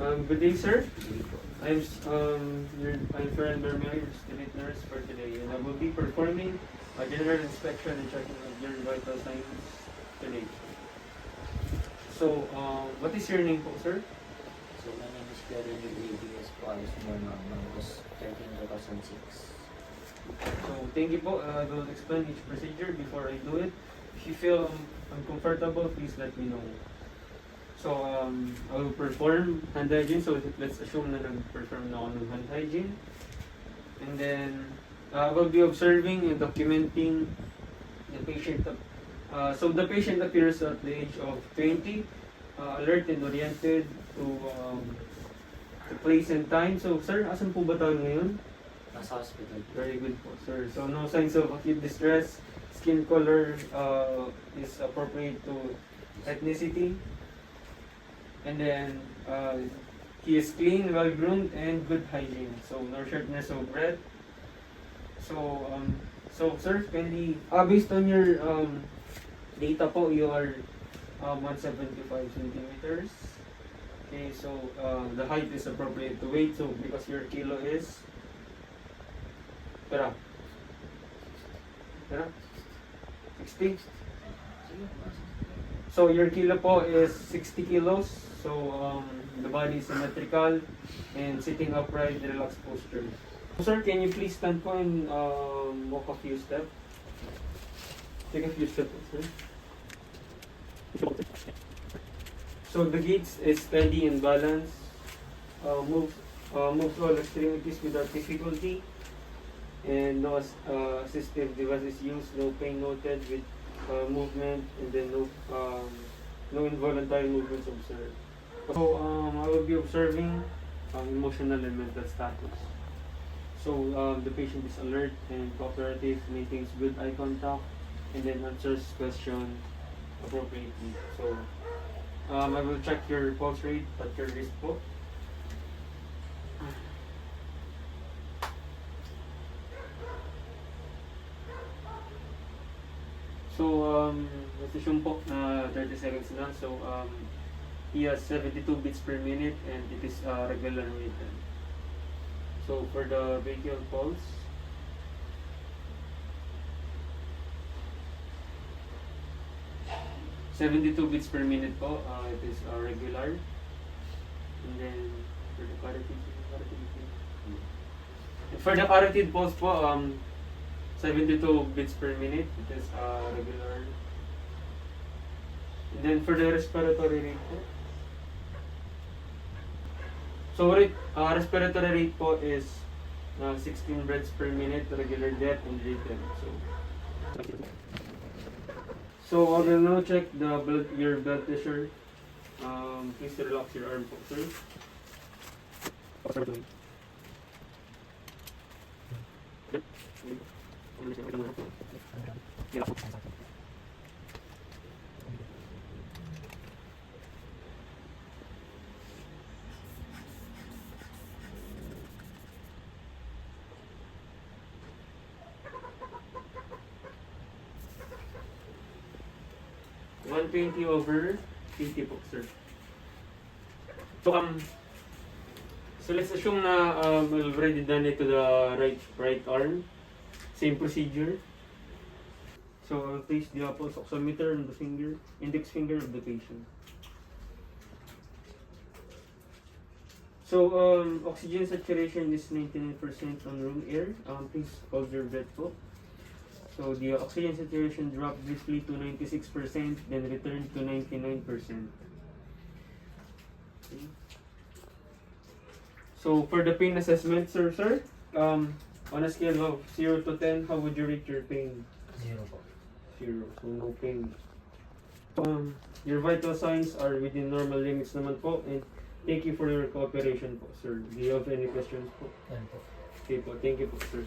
Good day, sir. I'm Ferran Bermel, your student nurse for today, and I will be performing a general inspection and checking of your vital signs today. So, what is your name po, sir? So, my name is Gary ABS Paris Mormon, August 13, 2006. So, thank you po. I will explain each procedure before I do it. If you feel uncomfortable, please let me know. So, I will perform hand hygiene. So, let's assume na nag-perform na ako ng hand hygiene. And then, I will be observing and documenting the patient. So, the patient appears at the age of 20, alert and oriented to place and time. So, sir, asan po ba tayo ngayon? Nasa hospital. Very good po, sir. So, no signs of acute distress. Skin color is appropriate to ethnicity. And then, he is clean, well-groomed, and good hygiene. So, no shortness of breath. So, sir, kindly, based on your data po, you are 175 centimeters. Okay, so the height is appropriate to weight. So, because your kilo is, tara, 60? So, your kilo po is 60 kilos. So, the body is symmetrical and sitting upright, relaxed posture. Sir, can you please stand po and walk a few steps? Take a few steps, sir. So, the gaze is steady and balanced. Moves all extremities without difficulty. And no assistive devices used, no pain noted with movement, and then no involuntary movements observed. So, I will be observing emotional and mental status. So, the patient is alert and cooperative, maintains good eye contact, and then answers questions appropriately. So, I will check your pulse rate at your wrist po. So, let's assume po na 30 seconds na. So, he has 72 beats per minute and it is regular rhythm. So, for the brachial pulse, (72 beats per minute po, it is regular. And then, for the carotid pulse po, 72 beats per minute, it is regular. And then for the respiratory rate po, so respiratory rate po is 16 breaths per minute, regular depth and rhythm. So I will now check your blood pressure. Please relax your arm po, sir. 120/80 po, sir. So let's assume na already done it to the right arm. Same procedure. So I'll place the pulse oximeter on the index finger of the patient. So oxygen saturation is 99% on room air. Please hold your breath po. So the oxygen saturation dropped briefly to 96%, then returned to 99%. Okay. So for the pain assessment, sir, on a scale of 0 to 10, how would you rate your pain? 0 po. 0, so no pain. Your vital signs are within normal limits naman po, and thank you for your cooperation po, sir. Do you have any questions po? Yan po. Okay po, thank you po, sir.